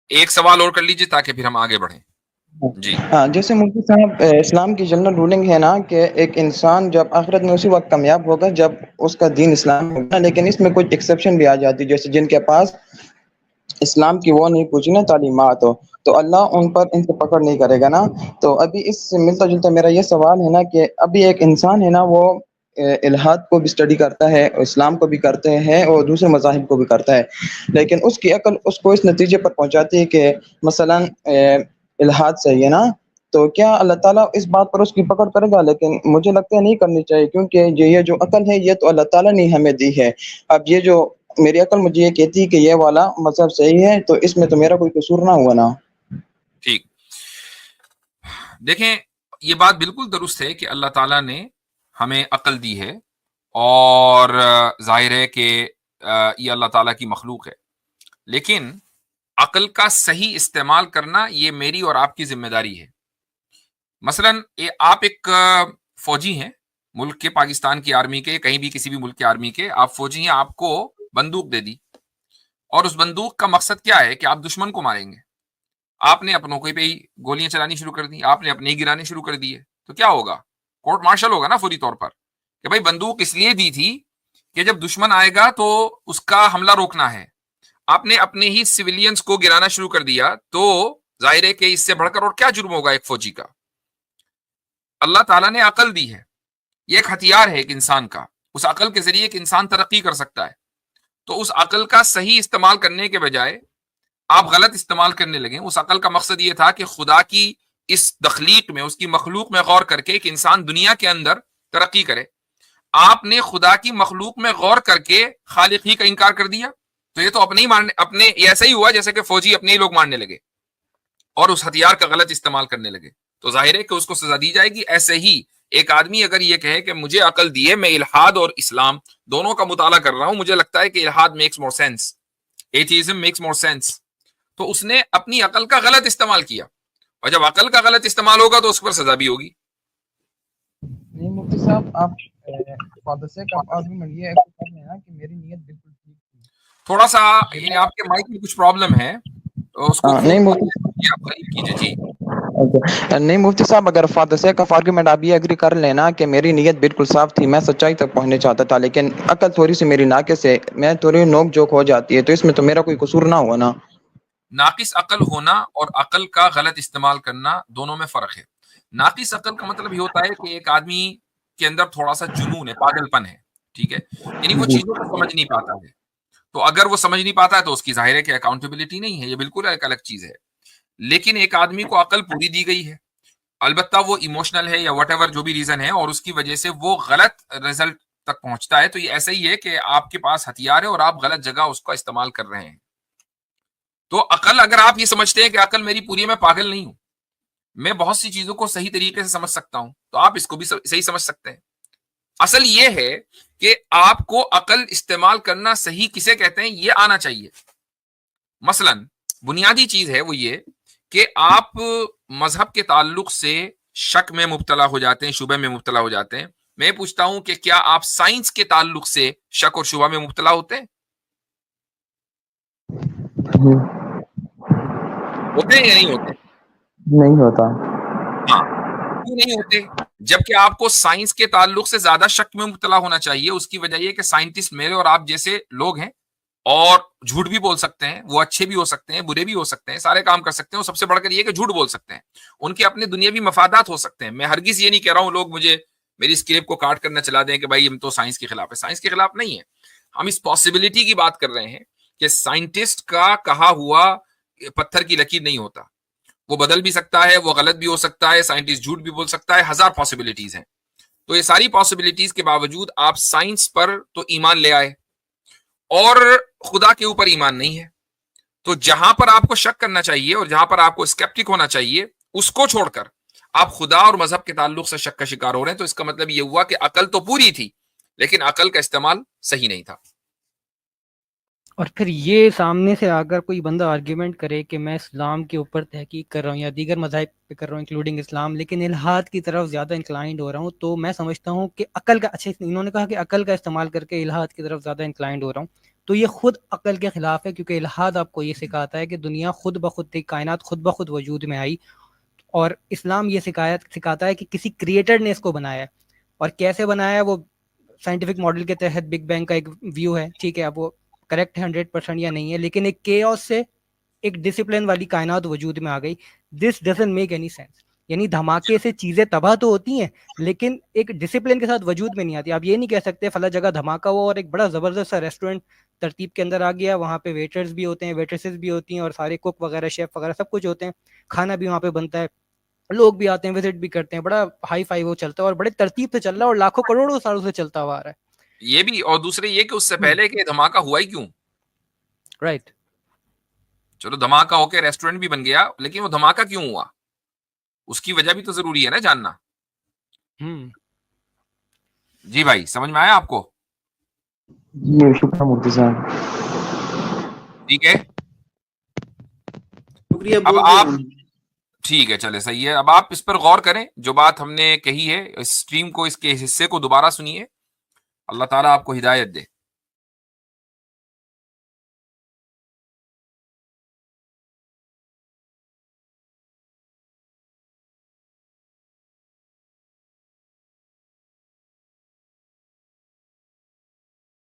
ایک سوال اور کر لیجیے تاکہ پھر ہم آگے بڑھیں. جی ہاں، جیسے مفتی صاحب اسلام کی جنرل رولنگ ہے نا کہ ایک انسان جب آخرت میں اسی وقت کامیاب ہوگا جب اس کا دین اسلام ہوگا، لیکن اس میں کچھ ایکسیپشن بھی آ جاتی، جیسے جن کے پاس اسلام کی وہ نہیں پوچھی نا تعلیمات ہو تو اللہ ان سے پکڑ نہیں کرے گا نا. تو ابھی اس سے ملتا جلتا میرا یہ سوال ہے نا کہ ابھی ایک انسان ہے نا وہ الہاد کو بھی اسٹڈی کرتا ہے، اسلام کو بھی کرتے ہیں اور دوسرے مذاہب کو بھی کرتا ہے، لیکن اس کی عقل اس کو اس نتیجے پر پہنچاتی ہے کہ مثلا الہاد صحیح ہے نا، تو کیا اللہ تعالیٰ اس بات پر اس کی پکڑ کرے گا؟ لیکن مجھے لگتا ہے نہیں کرنی چاہیے، کیونکہ یہ جو عقل ہے یہ تو اللہ تعالیٰ نے ہمیں دی ہے. اب یہ جو میری عقل مجھے یہ کہتی ہے کہ یہ والا مذہب صحیح ہے، تو اس میں تو میرا کوئی قصور نہ ہوا نا. ٹھیک. دیکھیں یہ بات بالکل درست ہے کہ اللہ تعالیٰ نے ہمیں عقل دی ہے اور ظاہر ہے کہ یہ اللہ تعالیٰ کی مخلوق ہے، لیکن عقل کا صحیح استعمال کرنا یہ میری اور آپ کی ذمہ داری ہے. مثلا آپ ایک فوجی ہیں ملک کے، پاکستان کی آرمی کے، کہیں بھی کسی بھی ملک کے آرمی کے آپ فوجی ہیں، آپ کو بندوق دے دی اور اس بندوق کا مقصد کیا ہے کہ آپ دشمن کو ماریں گے. آپ نے اپنوں کو پہ ہی گولیاں چلانی شروع کر دی، آپ نے اپنے ہی گرانے شروع کر دیے، تو کیا ہوگا؟ کورٹ مارشل ہوگا نا فوری طور پر کہ بھائی بندوق اس لیے دی تھی کہ جب دشمن آئے گا تو اس کا حملہ روکنا ہے. آپ نے اپنے ہی سویلینز کو گرانا شروع کر دیا، تو ظاہر ہے کہ اس سے بڑھ کر اور کیا جرم ہوگا ایک فوجی کا. اللہ تعالیٰ نے عقل دی ہے، یہ ایک ہتھیار ہے ایک انسان کا، اس عقل کے ذریعے ایک انسان ترقی کر سکتا ہے. تو اس عقل کا صحیح استعمال کرنے کے بجائے آپ غلط استعمال کرنے لگیں. اس عقل کا مقصد یہ تھا کہ خدا کی اس تخلیق میں، اس کی مخلوق میں غور کر کے ایک انسان دنیا کے اندر ترقی کرے. آپ نے خدا کی مخلوق میں غور کر کے خالق ہی کا انکار کر دیا، تو یہ تو اپنے ہی مارنے، اپنے ایسا ہی ہوا جیسے کہ فوجی اپنے ہی لوگ مارنے لگے اور اس ہتھیار کا غلط استعمال کرنے لگے. تو ظاہر ہے کہ اس کو سزا دی جائے گی. ایسے ہی ایک آدمی اگر یہ کہے کہ مجھے عقل دی ہے، میں الحاد اور اسلام دونوں کا مطالعہ کر رہا ہوں، مجھے لگتا ہے کہ الحاد makes more sense, atheism makes more sense, تو اس نے اپنی عقل کا غلط استعمال کیا، اور جب عقل کا غلط استعمال ہوگا تو اس پر سزا بھی ہوگی. نہیں مفتی صاحب، آپ فادر سے کا آرگومنٹ یہ کر رہے ہیں نا کہ میری نیت بالکل ٹھیک تھی. تھوڑا سا یعنی آپ کے مائک میں کچھ پرابلم ہے، تو اس کو نہیں خوب مفتی آپ قریب کیجیے. جی نہیں مفتی صاحب، اگر فادر سے کا آرگومنٹ آپ یہ ایگری کر لینا کہ میری نیت بالکل صاف تھی، میں سچائی تک پہنچنا چاہتا تھا، لیکن عقل تھوڑی سی میری ناقص ہے، میں تھوڑی نوک جھوک ہو جاتی ہے، تو اس میں تو میرا کوئی قصور نہ ہوا نا. ناقص عقل ہونا اور عقل کا غلط استعمال کرنا دونوں میں فرق ہے. ناقص عقل کا مطلب یہ ہوتا ہے کہ ایک آدمی کے اندر تھوڑا سا جنون ہے، پاگل پن ہے، ٹھیک ہے، یعنی وہ چیزوں کو سمجھ نہیں پاتا ہے. تو اگر وہ سمجھ نہیں پاتا ہے تو اس کی ظاہر ہے کہ اکاؤنٹیبلٹی نہیں ہے، یہ بالکل ایک الگ چیز ہے. لیکن ایک آدمی کو عقل پوری دی گئی ہے، البتہ وہ ایموشنل ہے یا واٹ ایور جو بھی ریزن ہے، اور اس کی وجہ سے وہ غلط رزلٹ تک پہنچتا ہے، تو یہ ایسا ہی ہے کہ آپ کے پاس ہتھیار ہے اور آپ غلط جگہ اس کا استعمال کر رہے ہیں. تو عقل، اگر آپ یہ سمجھتے ہیں کہ عقل میری پوری ہے، میں پاگل نہیں ہوں، میں بہت سی چیزوں کو صحیح طریقے سے سمجھ سکتا ہوں، تو آپ اس کو بھی صحیح سمجھ سکتے ہیں. اصل یہ ہے کہ آپ کو عقل استعمال کرنا صحیح کسے کہتے ہیں یہ آنا چاہیے. مثلا بنیادی چیز ہے وہ یہ کہ آپ مذہب کے تعلق سے شک میں مبتلا ہو جاتے ہیں، شبہ میں مبتلا ہو جاتے ہیں. میں پوچھتا ہوں کہ کیا آپ سائنس کے تعلق سے شک اور شبہ میں مبتلا ہوتے ہیں؟ ہوتے ہیں یا نہیں ہوتے؟ نہیں ہوتا. ہاں، کیوں نہیں ہوتے؟ جبکہ آپ کو سائنس کے تعلق سے زیادہ شک میں مبتلا ہونا چاہیے. اس کی وجہ یہ کہ سائنٹسٹ میرے اور آپ جیسے لوگ ہیں، اور جھوٹ بھی بول سکتے ہیں، وہ اچھے بھی ہو سکتے ہیں، برے بھی ہو سکتے ہیں، سارے کام کر سکتے ہیں، اور سب سے بڑھ کر یہ کہ جھوٹ بول سکتے ہیں. ان کے اپنے دنیاوی مفادات ہو سکتے ہیں. میں ہرگز یہ نہیں کہہ رہا ہوں لوگ مجھے میری اسکریپ کو کاٹ کرنا چلا دیں کہ بھائی ہم تو سائنس کے خلاف ہے. سائنس کے خلاف نہیں ہے، ہم اس پاسبلٹی کی بات کر رہے ہیں کہ سائنٹسٹ کا کہا ہوا پتھر کی لکیر نہیں ہوتا، وہ بدل بھی سکتا ہے، وہ غلط بھی ہو سکتا ہے، سائنٹسٹ جھوٹ بھی بول سکتا ہے، ہزار پاسبلٹیز ہیں. تو یہ ساری پاسبلٹیز کے باوجود آپ سائنس پر تو ایمان لے آئے اور خدا کے اوپر ایمان نہیں ہے. تو جہاں پر آپ کو شک کرنا چاہیے اور جہاں پر آپ کو اسکیپٹک ہونا چاہیے، اس کو چھوڑ کر آپ خدا اور مذہب کے تعلق سے شک کا شکار ہو رہے ہیں. تو اس کا مطلب یہ ہوا کہ عقل تو پوری تھی لیکن عقل کا استعمال صحیح نہیں تھا. اور پھر یہ سامنے سے اگر کوئی بندہ آرگیومنٹ کرے کہ میں اسلام کے اوپر تحقیق کر رہا ہوں یا دیگر مذاہب پہ کر رہا ہوں انکلوڈنگ اسلام، لیکن الحاد کی طرف زیادہ انکلائنڈ ہو رہا ہوں، تو میں سمجھتا ہوں کہ عقل کا، اچھا انہوں نے کہا کہ عقل کا استعمال کر کے الحاد کی طرف زیادہ انکلائنڈ ہو رہا ہوں، تو یہ خود عقل کے خلاف ہے، کیونکہ الحاد آپ کو یہ سکھاتا ہے کہ دنیا خود بخود تھی، کائنات خود بخود وجود میں آئی، اور اسلام یہ سکھاتا ہے کہ کسی کریٹر نے اس کو بنایا ہے، اور کیسے بنایا ہے وہ سائنٹیفک ماڈل کے تحت بگ بینگ کا ایک ویو ہے، ٹھیک ہے، اب وہ کریکٹ ہے 100% یا نہیں ہے، لیکن ایک کیوس سے ایک ڈسپلن والی کائنات وجود میں آ گئی. This doesn't make any sense. یعنی دھماکے سے چیزیں تباہ تو ہوتی ہیں لیکن ایک ڈسپلن کے ساتھ وجود میں نہیں آتی. آپ یہ نہیں کہہ سکتے فلاں جگہ دھماکہ ہوا اور ایک بڑا زبردست سا ریسٹورینٹ ترتیب کے اندر آ گیا، وہاں پہ ویٹرز بھی ہوتے ہیں، ویٹریسز بھی ہوتی ہیں، اور سارے کوک وغیرہ شیف وغیرہ سب کچھ ہوتے ہیں، کھانا بھی وہاں پہ بنتا ہے، لوگ بھی آتے ہیں، وزٹ بھی کرتے ہیں، بڑا ہائی فائی وہ چلتا ہے اور بڑے ترتیب سے چل رہا ہے اور لاکھوں کروڑوں سالوں سے چلتا ہوا آ رہا ہے. یہ بھی، اور دوسرے یہ کہ اس سے پہلے کہ دھماکہ ہوا ہی کیوں. رائٹ. چلو دھماکہ ہو کے ریسٹورینٹ بھی بن گیا، لیکن وہ دھماکہ کیوں ہوا، اس کی وجہ بھی تو ضروری ہے نا جاننا. جی بھائی سمجھ میں آیا آپ کو؟ جی شکریہ مفتی صاحب. ٹھیک ہے، شکریہ اب بول آپ، دیں. ٹھیک ہے چلے صحیح ہے، اب آپ اس پر غور کریں جو بات ہم نے کہی ہے، اس اسٹریم کو، اس کے حصے کو دوبارہ سنیے. اللہ تعالیٰ آپ کو ہدایت دے.